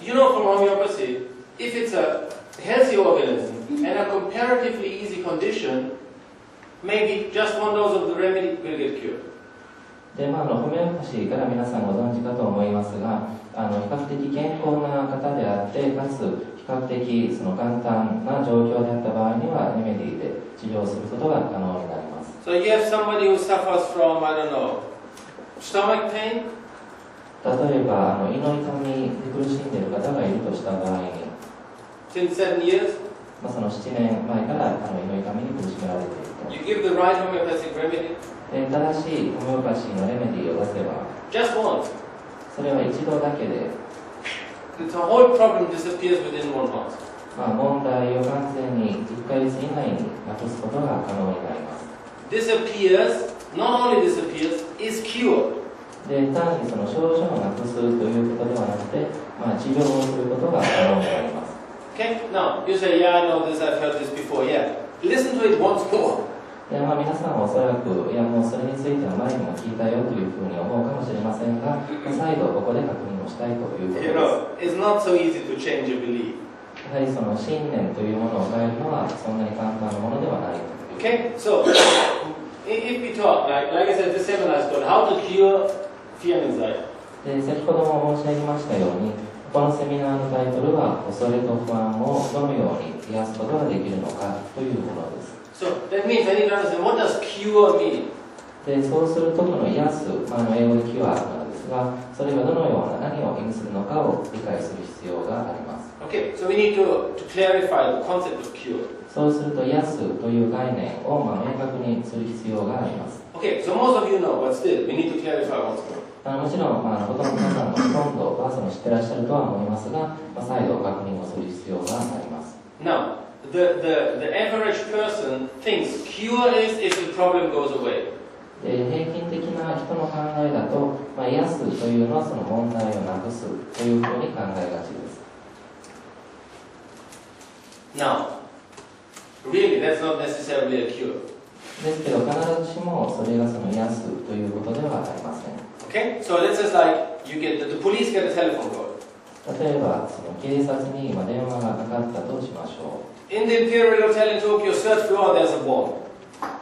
You know from homeopathy, if it's a healthy organism and a comparatively easy condition, maybe just one dose of the remedy will get cured. でホメオパシーから皆さんご存知かと思いますが、比較的健康な方であって、かつ比較的その簡単な状況であった場合にはレメディで治療することが可能になります。So you have somebody who suffers from, I don't know, stomach pain. 例えば胃の痛みで苦しんでいる方がいるとした場合に、Since 7 years, その7年前から胃の痛みに苦しめられていると。you give the right homeopathic remedy. 正しいホメオパシーのレメディを出せば、Just once. それは一度だけで、The whole problem disappears within 1 month. 問題を完全に1ヶ月以内になくすことが可能になります。Disappears, not only disappears, is cured. で単にその症状をなくすということではなくて、治療をすることが可能になります。Okay? Now, you say, yeah, I know this, I've heard this before. Yeah. Listen to it once more. で皆さんはおそらく、いやもうそれについては前にも聞いたよというふうに思うかもしれませんが、再度ここで確認をしたいということです。You know, it's not so easy to change a belief. やはりその信念というものを変えるのはそんなに簡単なものではないという。Okay? So, if we talk, like I said, this seminar is called How to Cure Fear and Anxiety. で先ほども申し上げましたように、このセミナーのタイトルは恐れと不安をどのように癒すことができるのかというものです。So that means I need to understand, what does cure mean? でそうするとこの癒す、英語でキュアなんですが、それがどのような何を意味するのかを理解する必要があります。Okay, so we need to clarify the concept of cure. そうすると癒すという概念を明確にする必要があります。Okay, so most of you know, but still, we need to clarify once more. もちろん、ほとんど皆さんのほとんどはその知ってらっしゃるとは思いますが、再度確認をする必要があります。Now, the average person thinks cure is if the problem goes away. 平均的な人の考えだと、癒すというのはその問題をなくすというふうに考えがちです。Now, really, that's not necessarily a cure. ですけど、必ずしもそれがその癒すということではありません。Okay, so let's just like the police get a telephone call. 例えば、その警察に今電話がかかったとしましょう。In the Imperial Hotel in Tokyo, third floor, there's a bomb.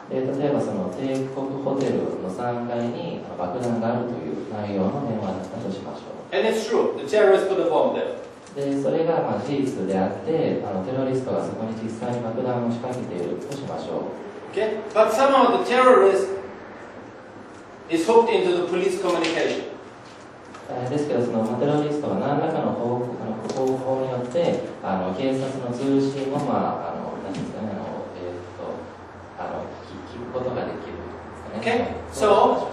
例えばその帝国ホテルの3階に爆弾があるという内容の電話だったとしましょう。And it's true, the terrorists put a bomb there. でそれが事実であって、テロリストがそこに実際に爆弾を仕掛けているとしましょう。Okay, but somehow the terrorist is hooked into the police communication. ですけど、そのテロリストは何らかの方法によって警察の通信を何ですかね、聞くことができるんですかね。Okay, so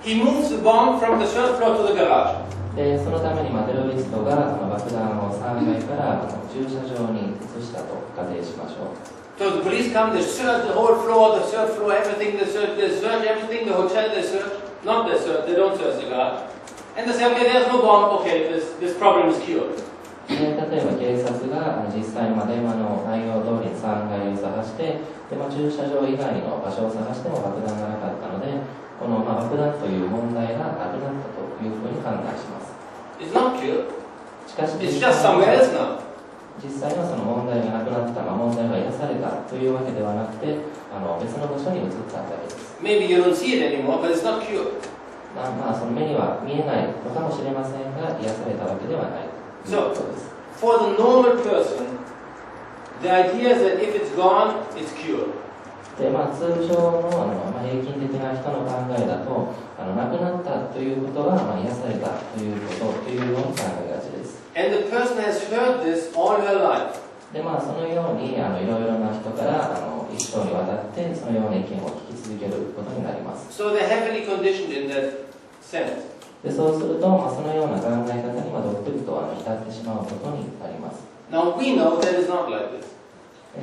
he moves the bomb from the third floor to the garage. でそのためにテロリストが爆弾を3階から駐車場に移したと仮定しましょう。So the police come, they search the whole floor, the third floor, everything, they search everything, the hotel they search, not they search, they don't search the garage. And they say, okay, there's no bomb, okay, this problem is cured. 例えば警察が実際に電話の内容通りに3階を探して、駐車場以外の場所を探しても爆弾がなかったので、この爆弾という問題がなくなったというふうに判断します。It's not cured. しかし It's just somewhere else now. 実際はその問題がなくなった、問題が癒されたというわけではなくて、別の場所に移っただけです。Maybe you don't see it anymore, but it's not cured. その目には見えないのかもしれませんが、癒されたわけではないということです。For the normal person, the idea is that if it's gone, it's cured. で通常の、平均的な人の考えだと、なくなったということは、癒されたということというように考えがちです。And the person has heard this all her life. でそのようにいろいろな人から一生にわたってそのような意見を聞き続けることになります。So they're heavily conditioned in that sense. でそうすると、そのような考え方にどっぷりと浸ってしまうことになります。Now we know that it's not like this.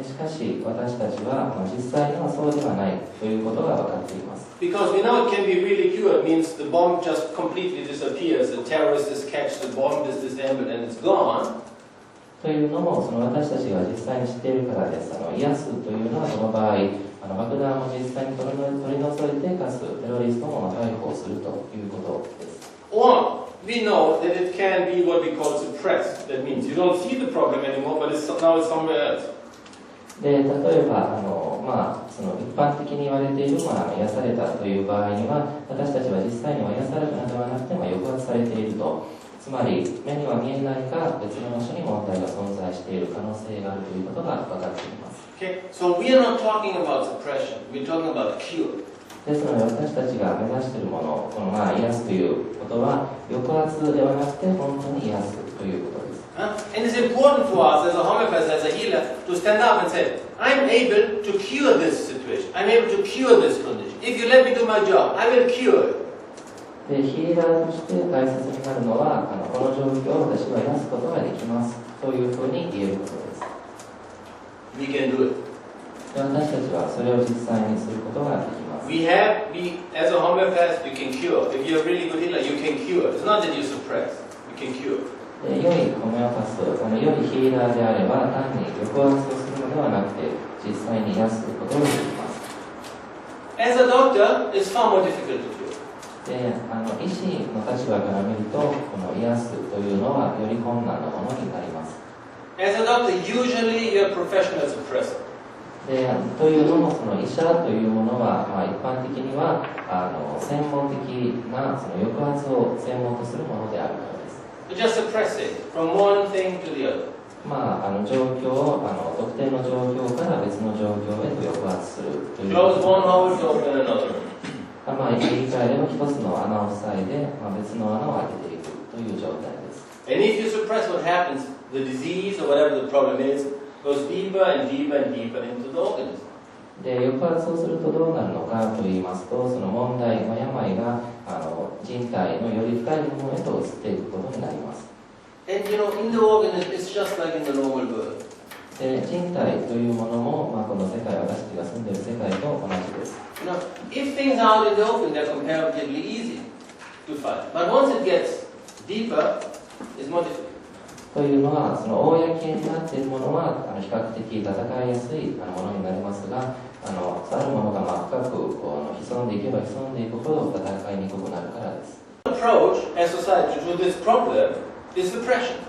しかし私たちは実際にはそうではないということが分かっています。Because we know it can be really cured, means the bomb just completely disappears, the terrorist is catched, the bomb is disassembled and it's gone. というのも私たちが実際に知っているからです。癒すというのはその場合、爆弾を実際に取り除いて、かつテロリストも逮捕するということです。Or we know that it can be what we call suppressed. That means you don't see the problem anymore, but now it's somewhere else. で例えばその一般的に言われている、癒されたという場合には、私たちは実際には癒されたのではなくて、抑圧されていると、つまり目には見えないか別の場所に問題が存在している可能性があるということが分かっています。Okay, so we are not talking about suppression. We're talking about cure. ですので私たちが目指しているもの、この癒すということは抑圧ではなくて本当に癒すということです。And it's important for us as a homeopath, as a healer, to stand up and say, I'm able to cure this situation. I'm able to cure this condition. If you let me do my job, I will cure it. でヒーラーとして大切になるのは、この状況を私は癒すことができますというふうに言えることです。We can do it. で私たちはそれを実際にすることができます。As a homeopath, you can cure. If you're a really good healer, you can cure. It's not that you suppress. You can cure. 良いホメオパス、良いヒーラーであれば、単に抑圧をするのではなくて、実際に癒すことができます。As a doctor, it's far more difficult to cure. で医師の立場から見ると、この癒すというのはより困難なものになります。As a doctor, usually you're a professional suppressor. でというのも、その医者というものは、一般的には専門的なその抑圧を専門とするものであるからです。Just suppressing from one thing to the other. 状況を特定の状況から別の状況へと抑圧するという。Close one hole, open another. 言い換えれば一つの穴を塞いで、別の穴を開けていくという状態です。And if you suppress what happens, the disease or whatever the problem is goes deeper and deeper and deeper into the organism. で抑圧をするとどうなるのかといいますと、その問題の病が人体のより深いものへと移っていくことになります。And in the organism, it's just like in the normal world. で人体というものも、この世界、私たちが住んでいる世界と同じです。If things are out in the open, they're comparatively easy to fight. But once it gets deeper, it's more difficult. というのは、その公になっているものは比較的戦いやすいものになりますが、あるものが深く潜んでいけば潜んでいくほど戦いにくくなるからです。Approach as society to this problem is suppression.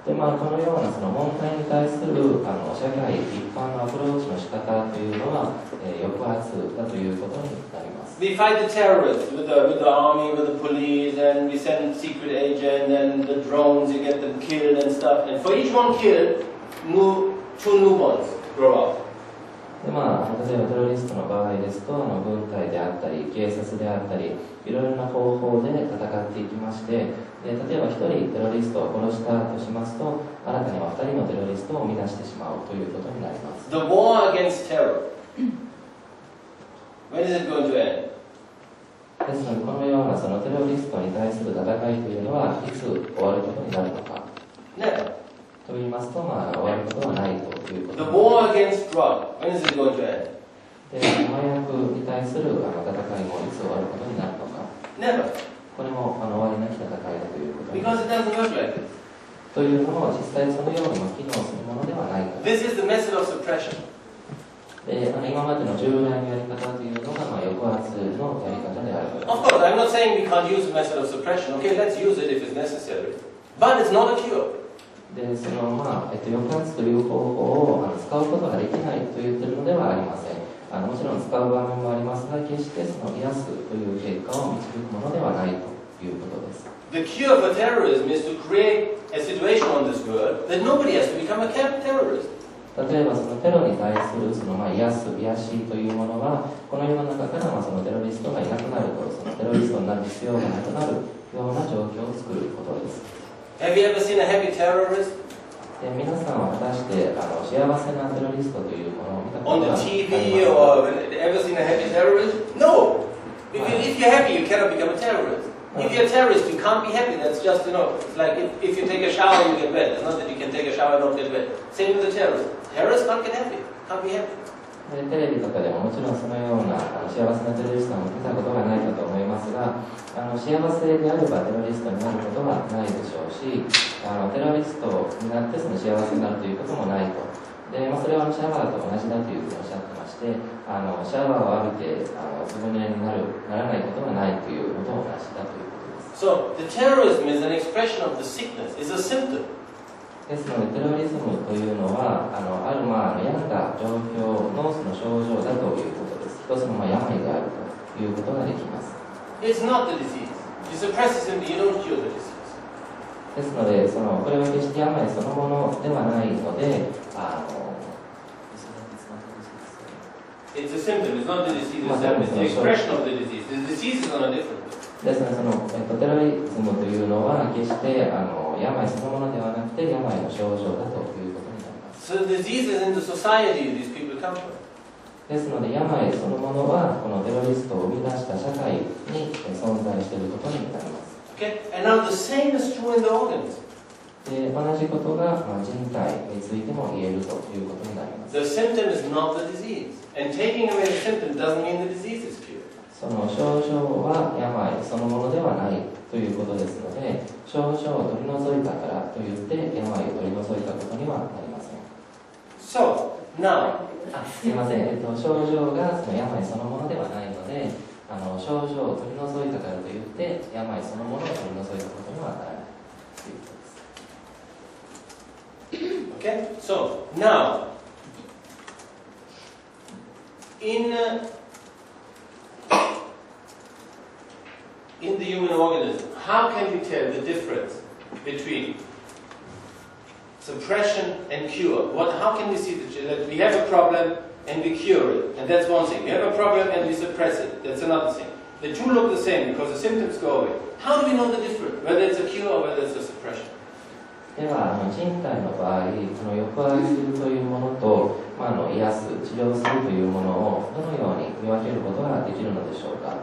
でこのようなその問題に対する社会一般のアプローチの仕方というのは、抑圧だということになります。We fight the terrorists with the army, with the police, and we send secret agents and the drones, you get them killed and stuff. And for each one killed, two new ones grow up. で例えばテロリストの場合ですと、軍隊であったり警察であったり、いろいろな方法で戦っていきまして、で例えば1人テロリストを殺したとしますと、新たには2人のテロリストを生み出してしまうということになります。 The war against terror. When is it going to end? ですので、このようなそのテロリストに対する戦いというのはいつ終わることになるのか。Never. と言いますと、終わることはないということ The war against drug. When is it going to end? で、麻薬に対する戦いもいつ終わることになるのか。Never. これも終わりなき戦いだということです。Because it doesn't work like this. というのも、実際そのようにも機能するものではないから。This is the method of suppression. で今までの従来のやり方というのが、抑圧のやり方である。Of course, I'm not saying we can't use the method of suppression. Okay, let's use it if it's necessary. But it's not a cure. でその抑圧という方法を使うことができないと言っているのではありません。もちろん使う場面もありますが、決してその癒すという結果を導くものではないということです。The cure for terrorism is to create a situation on this world that nobody has to become a terrorist. 例えばそのテロに対するその癒しというものは、この世の中からそのテロリストがいなくなると、そのテロリストになる必要がなくなるような状況を作ることです。Have you ever seen a happy terrorist? で皆さんは果たして幸せなテロリストというものを見たことがありますか？ On the TV or ever seen a happy terrorist? No! If you're happy, you cannot become a terrorist. If you're a terrorist, you can't be happy. That's just, like if you take a shower, you get wet. It's not that you can take a shower and not get wet. Same with the terrorist. Terrorists can't get happy. Can't be happy. テレビとかでももちろんそのような幸せなテロリストも見たことがないかと思いますが、幸せであればテロリストになることはないでしょうし、テロリストになってその幸せになるということもないと。でそれはシャワーと同じだというふうにおっしゃってまして、シャワーを浴びてずぶ濡れにならないことがないというのと同じだということです。So the terrorism is an expression of the sickness, is a symptom. ですので、テロリズムというのは、病んだ状況のその症状だということです。一つの病であるということができます。It's not the disease. You suppress the symptom, you don't cure the disease. ですので、これは決して病そのものではないので、It's a symptom, it's not the disease itself, it's the expression of the disease. The disease is on a different level. ですので、テロリズムというのは決して病そのものではなくて病の症状だということになります。So the disease is in the society these people come from. ですので、病そのものはこのテロリストを生み出した社会に存在していることになります。Okay? And now the same is true in the organism. で、同じことが人体についても言えるということになります。The symptom is not the disease. And taking away the symptom doesn't mean the disease is cured. その症状は病そのものではないということですので、症状を取り除いたからといって病を取り除いたことにはなりません。So, now, すいません、症状がその病そのものではないので、症状を取り除いたからといって病そのものを取り除いたことにはならないということです。okay? So, now, in the human organism, how can we tell the difference between suppression and cure? How can we see that we have a problem and we cure it? And that's one thing. We have a problem and we suppress it. That's another thing. The two look the same because the symptoms go away. How do we know the difference? Whether it's a cure or whether it's a suppression? では、人体の場合、抑圧するというものと、癒す、治療するというものをどのように見分けることができるのでしょうか。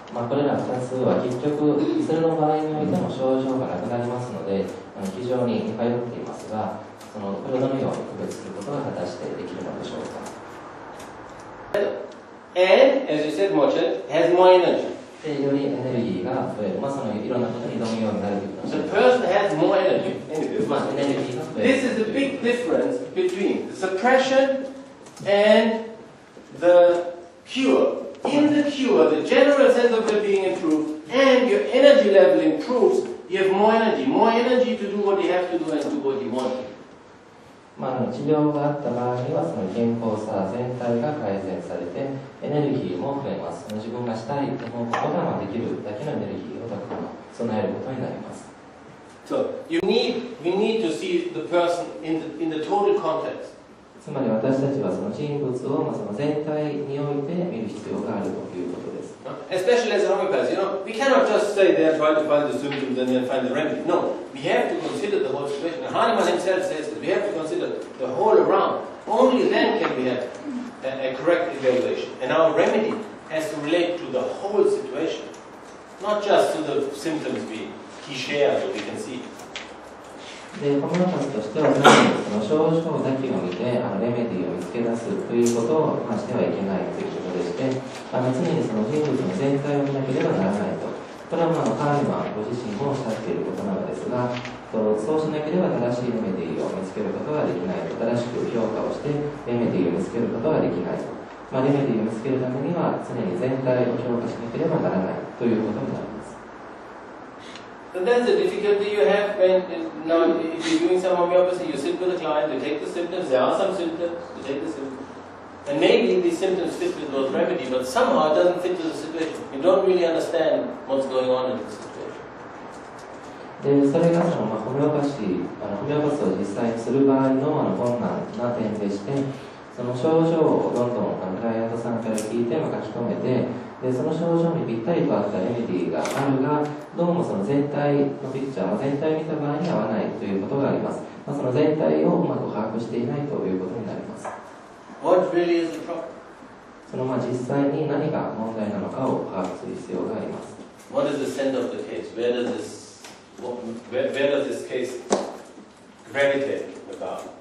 これら2つは結局、それの場合においても症状がなくなりますので、非常に似通っていますが、これをどのように区別することが果たしてできるのでしょうか。And, as you said, Mocha, has more energy. で、よりエネルギーが増える。いろんなことに挑むようになるということです。The person has more energy. エネルギーが増える。This is the big difference between the suppression and the cure. In the cure, the general sense of well-being improves and your energy level improves. You have more energy to do what you have to do and do what you want to do. 治療があった場合にはその健康さ全体が改善されてエネルギーも増えます。自分がしたいと思うことができるだけのエネルギーを備えることになります。So we need to see the person in the total context. つまり私たちはその人物をその全体において見る必要があるということです。Especially as a homeopath, we cannot just stay there trying to find the symptoms and then find the remedy. No, we have to consider the whole situation. And Hahnemann himself says that we have to consider the whole around. Only then can we have a correct evaluation. And our remedy has to relate to the whole situation, not just to the symptoms he shares or we can see. で、ホメオパスとしては、その症状だけを見てレメディを見つけ出すということをしてはいけないということでして、常にその人物の全体を見なければならないと。これはハーニマンご自身もおっしゃっていることなのですが、そうしなければ正しいレメディを見つけることができないと。正しく評価をしてレメディを見つけることができないと。レメディを見つけるためには常に全体を評価しなければならないということになります。So that's the difficulty you have when, now if you're doing some homeopathy, you sit with a client, you take the symptoms, there are some symptoms, you take the symptoms. And maybe these symptoms fit with those remedy, but somehow it doesn't fit to the situation. You don't really understand what's going on in the situation. で、それがホメオパスを実際にする場合の困難な点でして、その症状をどんどんクライアントさんから聞いて書き留めて、でその症状にぴったりと合ったレメディがあるが、どうもその全体のピクチャー、全体を見た場合に合わないということがあります。その全体をうまく把握していないということになります。What really is the problem? その実際に何が問題なのかを把握する必要があります。What is the center of the case? Where does this case gravitate about?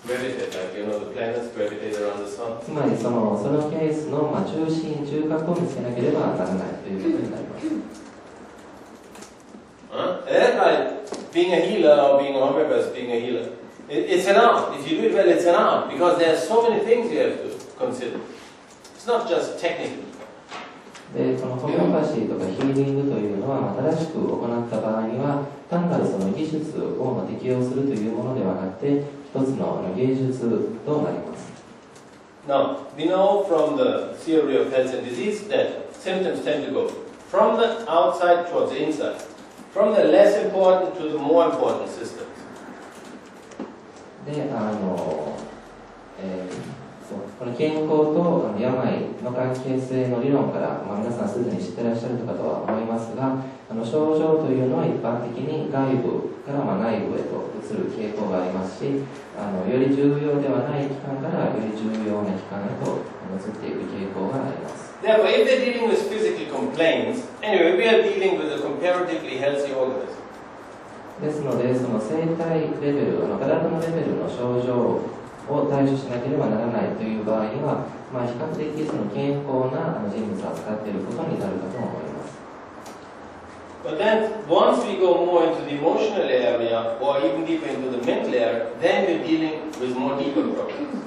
Gravitate, like the planets gravitate around the sun. つまりそのケースの中心、中核を見つけなければならないということになります。That's like being a healer or being a homeopath, being a healer. It's an art. If you do it well, it's an art because there are so many things you have to consider. It's not just technical. で、このホメオパシーとかヒーリングというのは、正しく行った場合には、単なるその技術を適用するというものではなくて、一つの芸術となります。Now, we know from the theory of health and disease that symptoms tend to go from the outside towards the inside, from the less important to the more important systems. で、この健康と病の関係性の理論から、皆さんすでに知ってらっしゃるかとは思いますが、症状というのは一般的に外部から内部へと移る傾向がありますし、より重要ではない器官からより重要な器官へと移っていく傾向があります。Therefore, if we're dealing with physical complaints, anyway, we are dealing with a comparatively healthy organism. ですので、その生体レベル、体のレベルの症状を対処しなければならないという場合には、比較的その健康な人物を扱っていることになるかと思います。But then, once we go more into the emotional area, or even deeper into the mental area, then we're dealing with more deeper problems.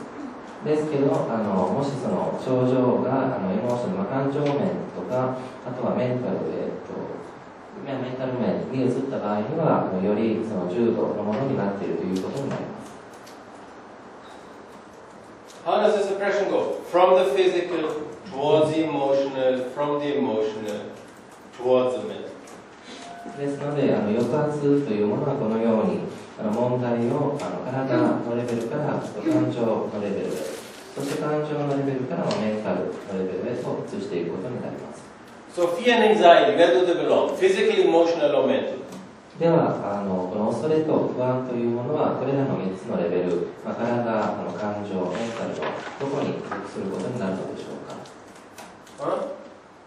ですけど、もしその症状がエモーショナル、感情面とか、あとはメンタル面に移った場合には、よりその重度のものになっているということになります。How does the suppression go? From the physical towards the emotional, from the emotional towards the mental. ですので、抑圧というものはこのように問題を体のレベルから感情のレベルへ、そして感情のレベルからメンタルのレベルへと移していくことになります。So fear and anxiety, where do they belong? Physical, emotional, or mental? ではこの恐れと不安というものはこれらの3つのレベル、体、感情、メンタルのどこに属することになるのでしょうか。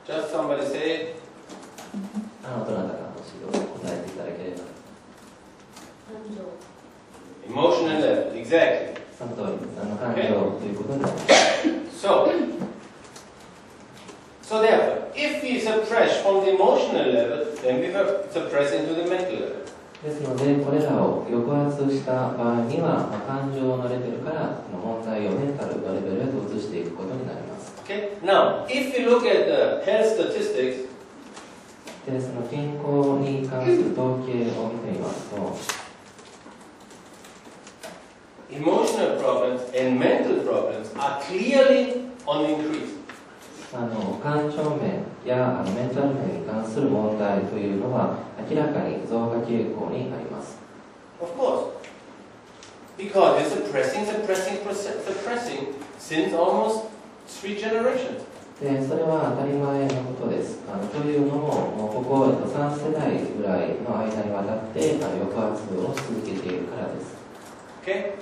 Just somebody say it. どなたか答えていただければ。Emotional level, exactly. その通りです。感情ということになります。So therefore, if we suppress from the emotional level, then we will suppress into the mental level. ですので、これらを抑圧した場合には、感情のレベルから問題をメンタルのレベルへと移していくことになります。Okay? Now, if we look at the health statistics, で、その健康に関する統計を見てみますと、emotional problems and mental problems are clearly on the increase. 感情面やメンタル面に関する問題というのは明らかに増加傾向にあります。Of course. Because we're suppressing since almost 3 generations. で、それは当たり前のことです。というのも、ここ3世代ぐらいの間にわたって抑圧をし続けているからです。Okay?